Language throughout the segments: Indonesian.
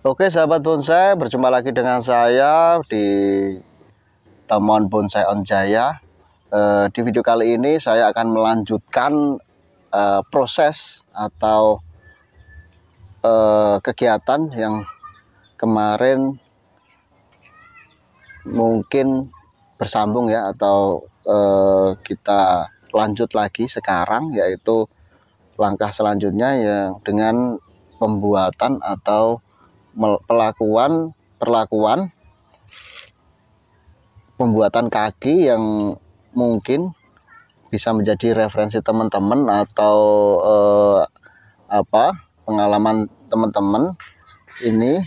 Oke sahabat bonsai, berjumpa lagi dengan saya di Temuan Bonsai On Jaya. Di video kali ini saya akan melanjutkan proses atau kegiatan yang kemarin mungkin bersambung ya, atau kita lanjut lagi sekarang, yaitu langkah selanjutnya yang dengan pembuatan atau perlakuan pembuatan kaki yang mungkin bisa menjadi referensi teman-teman atau pengalaman teman-teman. Ini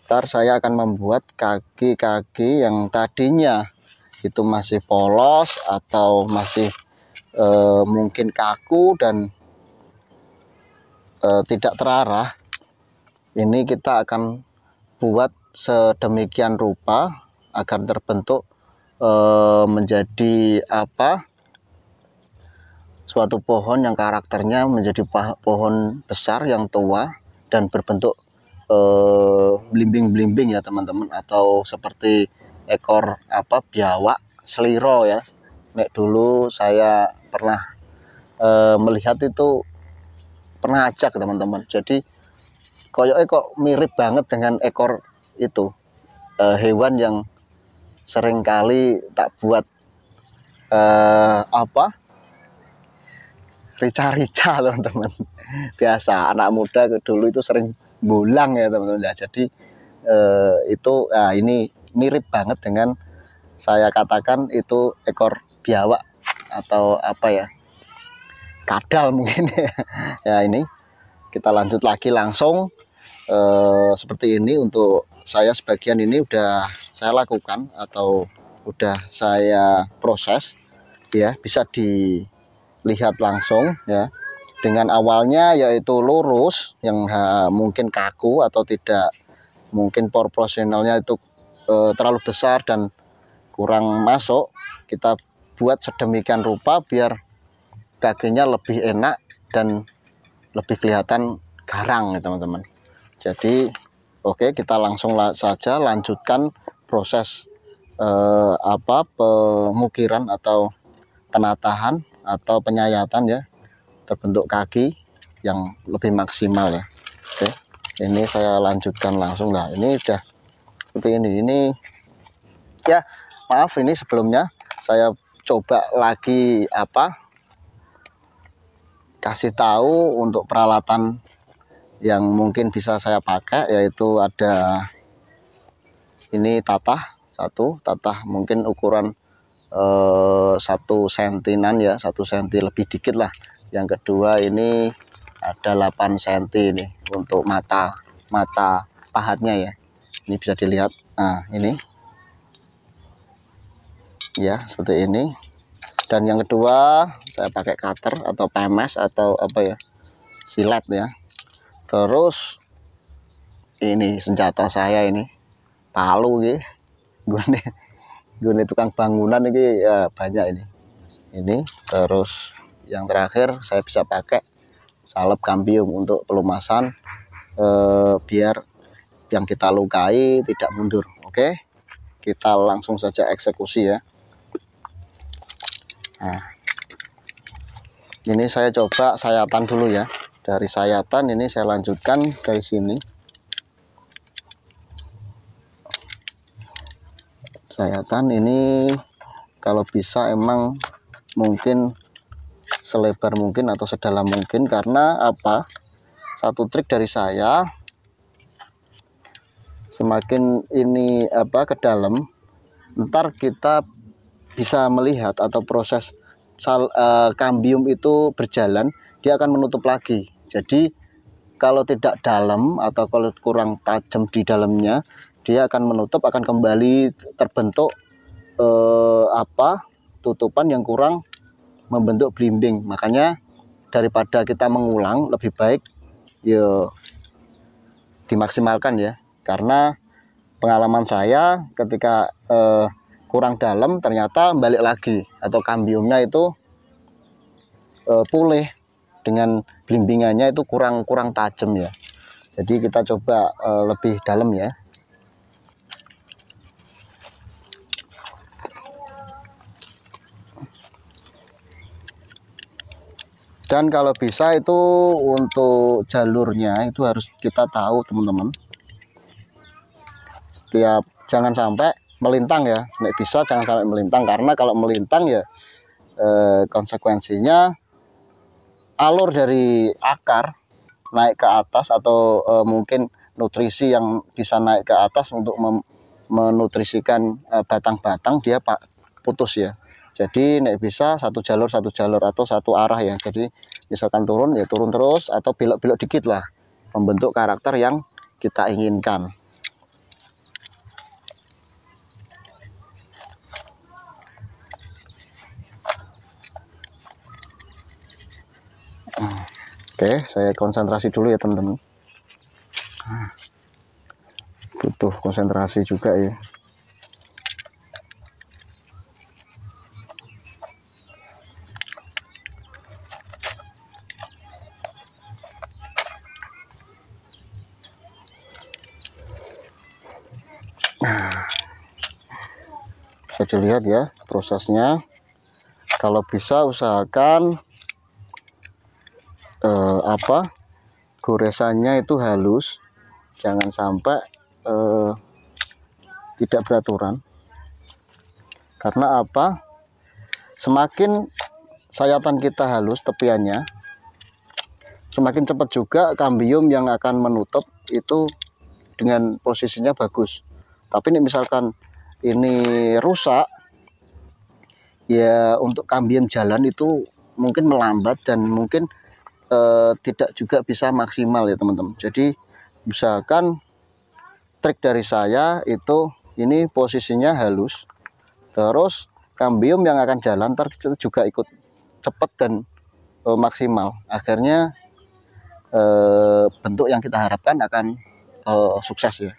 ntar saya akan membuat kaki-kaki yang tadinya itu masih polos atau masih mungkin kaku dan tidak terarah. Ini kita akan buat sedemikian rupa agar terbentuk menjadi suatu pohon yang karakternya menjadi pohon besar yang tua dan berbentuk blimbing-blimbing ya teman-teman, atau seperti ekor biawak seliro ya. Nek dulu saya pernah melihat itu, pernah ajak teman-teman. Jadi koyoknya kok mirip banget dengan ekor itu, hewan yang seringkali tak buat rica-rica teman-teman. Biasa anak muda dulu itu sering bolang ya teman-teman. Nah, jadi itu ini mirip banget dengan, saya katakan itu ekor biawak atau kadal mungkin ya. Ya, ini kita lanjut lagi langsung seperti ini. Untuk saya sebagian ini udah saya lakukan atau udah saya proses ya, bisa dilihat langsung ya. Dengan awalnya yaitu lurus yang mungkin kaku atau tidak, mungkin proporsionalnya itu terlalu besar dan kurang masuk, kita buat sedemikian rupa biar kakinya lebih enak dan lebih kelihatan garang ya teman-teman. Jadi oke, kita langsung saja lanjutkan proses pengukiran atau penatahan atau penyayatan ya, terbentuk kaki yang lebih maksimal ya. Oke, ini saya lanjutkan langsung. Nah, ini udah seperti ini ya. Maaf, ini sebelumnya saya coba lagi kasih tahu untuk peralatan yang mungkin bisa saya pakai, yaitu ada ini tatah mungkin ukuran 1 sentinan ya, 1 senti lebih dikit lah. Yang kedua ini ada 8 senti ini untuk mata pahatnya ya. Ini bisa dilihat. Nah, ini ya seperti ini. Dan yang kedua saya pakai cutter atau pemes atau silet ya. Terus ini senjata saya ini palu gitu. Gue tukang bangunan ini ya, banyak ini. Terus yang terakhir saya bisa pakai salep kambium untuk pelumasan, biar yang kita lukai tidak mundur. Oke, kita langsung saja eksekusi ya. Nah, ini saya coba sayatan dulu ya. Dari sayatan ini saya lanjutkan ke sini. Sayatan ini kalau bisa emang mungkin selebar mungkin atau sedalam mungkin, karena satu trik dari saya, semakin ini ke dalam, ntar kita bisa melihat atau proses kambium itu berjalan, dia akan menutup lagi. Jadi kalau tidak dalam atau kalau kurang tajam di dalamnya, dia akan menutup, akan kembali terbentuk tutupan yang kurang membentuk blimbing. Makanya daripada kita mengulang, lebih baik ya dimaksimalkan ya. Karena pengalaman saya ketika kurang dalam, ternyata balik lagi atau kambiumnya itu pulih dengan blimbingannya itu kurang tajam ya. Jadi kita coba lebih dalam ya. Dan kalau bisa itu untuk jalurnya itu harus kita tahu teman-teman. Setiap jangan sampai melintang ya. Nek bisa jangan sampai melintang, karena kalau melintang ya konsekuensinya alur dari akar naik ke atas, atau mungkin nutrisi yang bisa naik ke atas untuk menutrisikan batang-batang dia putus ya. Jadi nek bisa satu jalur atau satu arah ya. Jadi misalkan turun ya turun terus, atau belok-belok dikit lah, membentuk karakter yang kita inginkan. Oke, saya konsentrasi dulu ya teman-teman. Butuh konsentrasi juga ya. Bisa dilihat ya prosesnya. Kalau bisa usahakan goresannya itu halus, jangan sampai tidak beraturan. Karena apa? Semakin sayatan kita halus tepiannya, semakin cepat juga kambium yang akan menutup itu dengan posisinya bagus. Tapi ini misalkan ini rusak ya, untuk kambium jalan itu mungkin melambat dan mungkin tidak juga bisa maksimal ya teman-teman. Jadi misalkan trik dari saya itu ini posisinya halus, terus kambium yang akan jalan juga ikut cepat dan maksimal. Akhirnya bentuk yang kita harapkan akan sukses ya.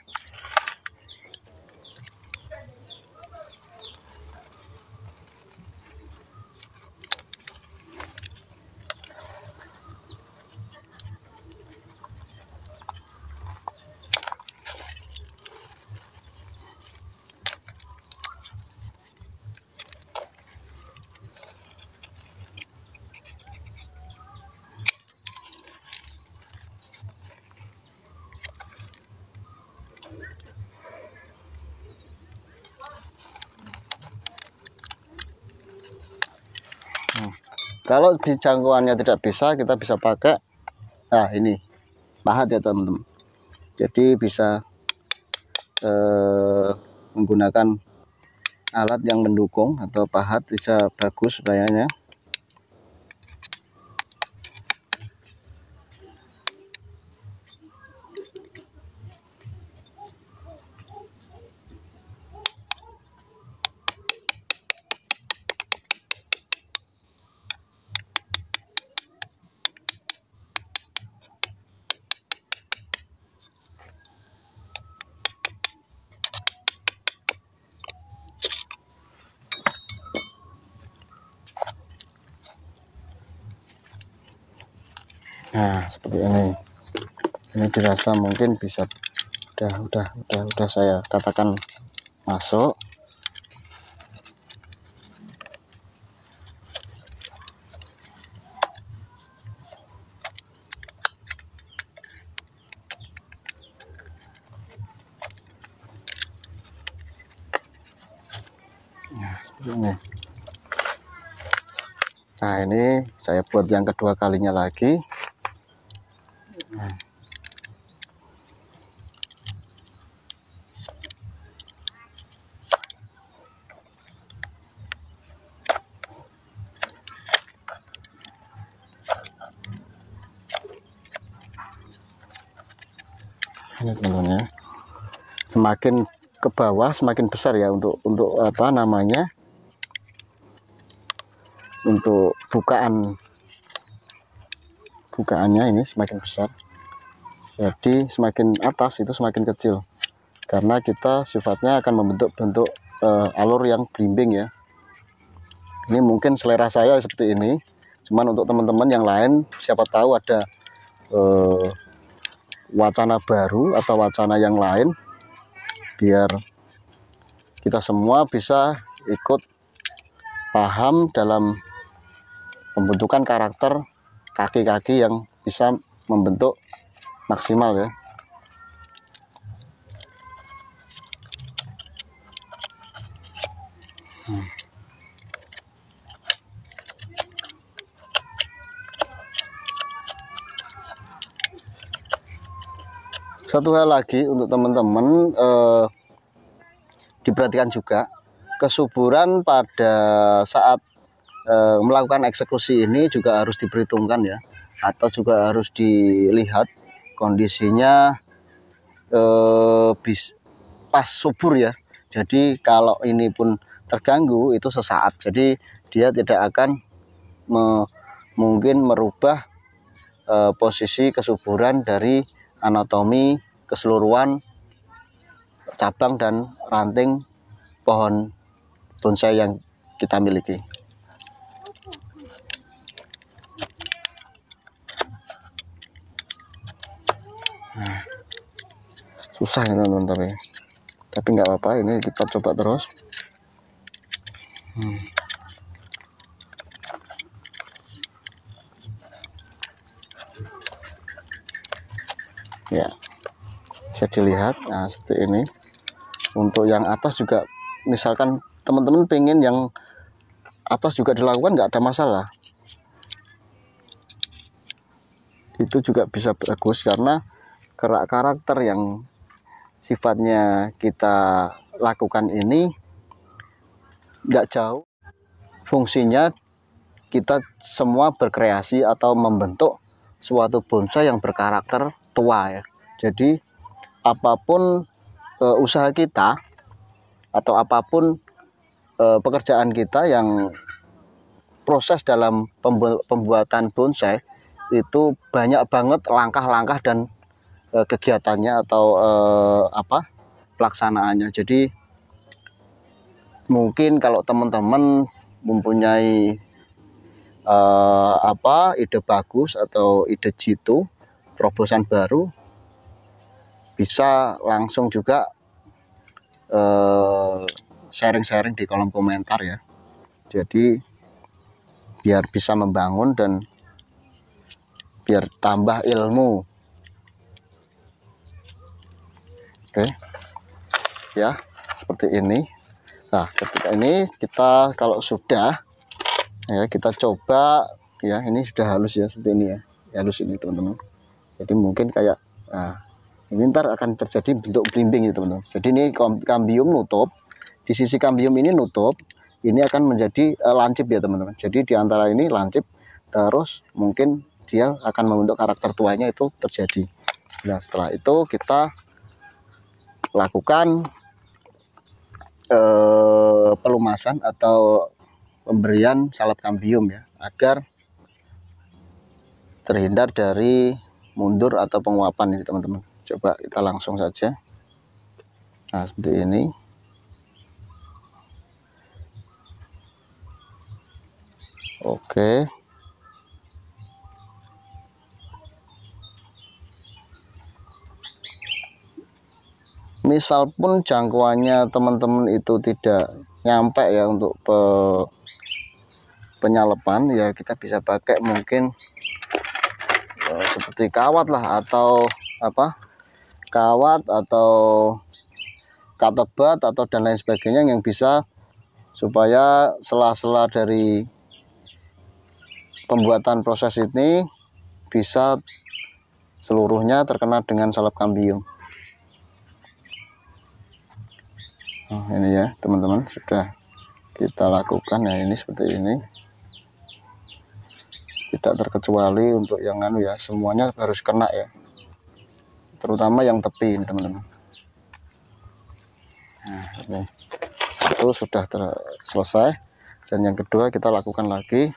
Kalau di jangkauannya tidak bisa, kita bisa pakai ini pahat ya teman-teman. Jadi bisa menggunakan alat yang mendukung atau pahat, bisa bagus layarnya. Nah, seperti ini. Ini dirasa mungkin bisa udah saya katakan masuk. Nah, seperti ini. Nah, ini saya buat yang kedua kalinya lagi. Nah, ini teman-teman ya, semakin ke bawah semakin besar ya untuk apa namanya, untuk bukaannya ini semakin besar. Jadi semakin atas itu semakin kecil, karena kita sifatnya akan membentuk alur yang blimbing ya. Ini mungkin selera saya seperti ini, cuman untuk teman-teman yang lain siapa tahu ada wacana baru atau wacana yang lain, biar kita semua bisa ikut paham dalam pembentukan karakter kaki-kaki yang bisa membentuk maksimal ya. Satu hal lagi untuk teman-teman, diperhatikan juga kesuburan pada saat melakukan eksekusi ini juga harus diperhitungkan ya, atau juga harus dilihat kondisinya pas subur ya. Jadi kalau ini pun terganggu itu sesaat, jadi dia tidak akan mungkin merubah posisi kesuburan dari anatomi keseluruhan cabang dan ranting pohon bonsai yang kita miliki. Nah, susah ya teman-teman, tapi nggak apa-apa, ini kita coba terus. Ya, bisa dilihat. Nah, seperti ini. Untuk yang atas juga, misalkan teman-teman pengen yang atas juga dilakukan, nggak ada masalah, itu juga bisa bagus, karena gerak karakter yang sifatnya kita lakukan ini nggak jauh fungsinya kita semua berkreasi atau membentuk suatu bonsai yang berkarakter tua ya. Jadi apapun usaha kita atau apapun pekerjaan kita yang proses dalam pembuatan bonsai itu banyak banget langkah-langkah dan kegiatannya atau pelaksanaannya. Jadi mungkin kalau teman-teman mempunyai ide bagus atau ide jitu, terobosan baru, bisa langsung juga sharing-sharing di kolom komentar ya. Jadi biar bisa membangun dan biar tambah ilmu. Oke ya, seperti ini. Nah, ketika ini kita kalau sudah ya, kita coba ya, ini sudah halus ya, seperti ini ya, halus ini teman-teman. Jadi mungkin kayak ini ntar akan terjadi bentuk belimbing ya teman-teman. Jadi ini kambium nutup, di sisi kambium ini nutup, ini akan menjadi lancip ya teman-teman. Jadi di antara ini lancip, terus mungkin dia akan membentuk karakter tuanya itu terjadi. Nah, setelah itu kita lakukan pelumasan atau pemberian salep kambium ya, agar terhindar dari mundur atau penguapan ini teman-teman. Coba kita langsung saja. Nah, seperti ini. Oke. Misal pun jangkauannya teman-teman itu tidak nyampe ya untuk penyalepan ya, kita bisa pakai mungkin seperti kawat lah, atau kawat atau katebat atau dan lain sebagainya yang bisa supaya sela-sela dari pembuatan proses ini bisa seluruhnya terkena dengan salep kambium. Nah, ini ya teman-teman, sudah kita lakukan ya, ini seperti ini, tidak terkecuali untuk yang ya, semuanya harus kena ya, terutama yang tepi ini teman-teman. Nah, ini satu sudah selesai, dan yang kedua kita lakukan lagi.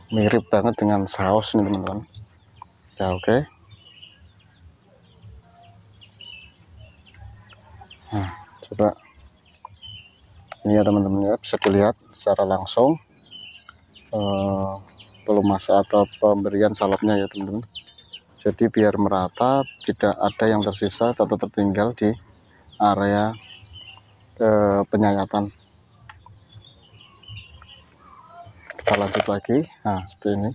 mirip banget dengan saus nih teman-teman. Ya oke. Nah, coba ini ya teman-teman ya, bisa dilihat secara langsung pelumas atau pemberian salapnya ya teman-teman. Jadi biar merata, tidak ada yang tersisa atau tertinggal di area penyayatan. Kita lanjut lagi. Nah seperti ini,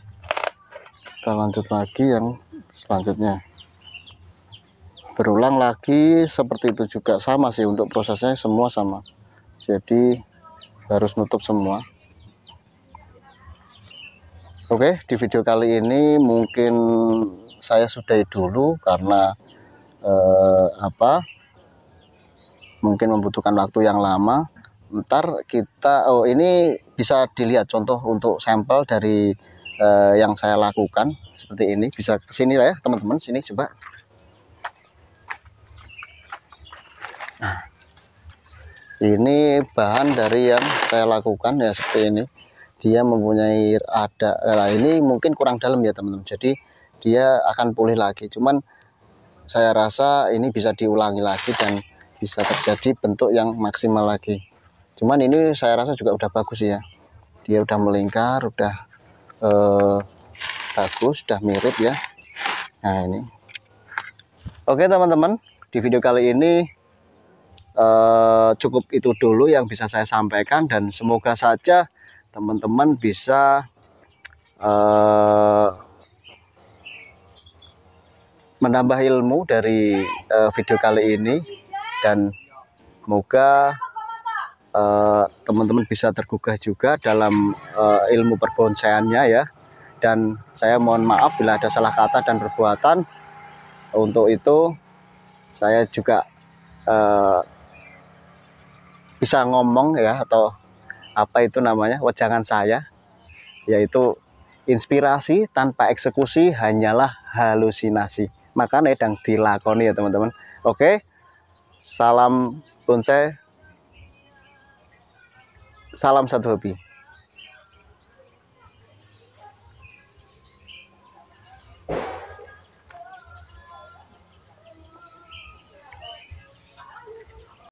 kita lanjut lagi yang selanjutnya, berulang lagi seperti itu juga, sama sih untuk prosesnya, semua sama. Jadi harus nutup semua. Oke, di video kali ini mungkin saya sudahi dulu karena mungkin membutuhkan waktu yang lama. Ntar kita ini bisa dilihat contoh untuk sampel dari yang saya lakukan seperti ini. Bisa kesini lah ya teman-teman, sini coba. Nah, ini bahan dari yang saya lakukan ya seperti ini. Dia mempunyai ini mungkin kurang dalam ya teman-teman, jadi dia akan pulih lagi. Cuman saya rasa ini bisa diulangi lagi dan bisa terjadi bentuk yang maksimal lagi. Cuman ini saya rasa juga udah bagus ya, dia udah melingkar, udah bagus, udah mirip ya. Nah ini oke teman-teman, di video kali ini cukup itu dulu yang bisa saya sampaikan, dan semoga saja teman-teman bisa menambah ilmu dari video kali ini, dan semoga teman-teman bisa tergugah juga dalam ilmu perbonsaiannya ya. Dan saya mohon maaf bila ada salah kata dan perbuatan. Untuk itu saya juga bisa ngomong ya, atau apa itu namanya, wejangan saya, yaitu inspirasi tanpa eksekusi hanyalah halusinasi. Makanya sedang dilakoni ya teman-teman. Oke, salam bonsai, salam satu hobi.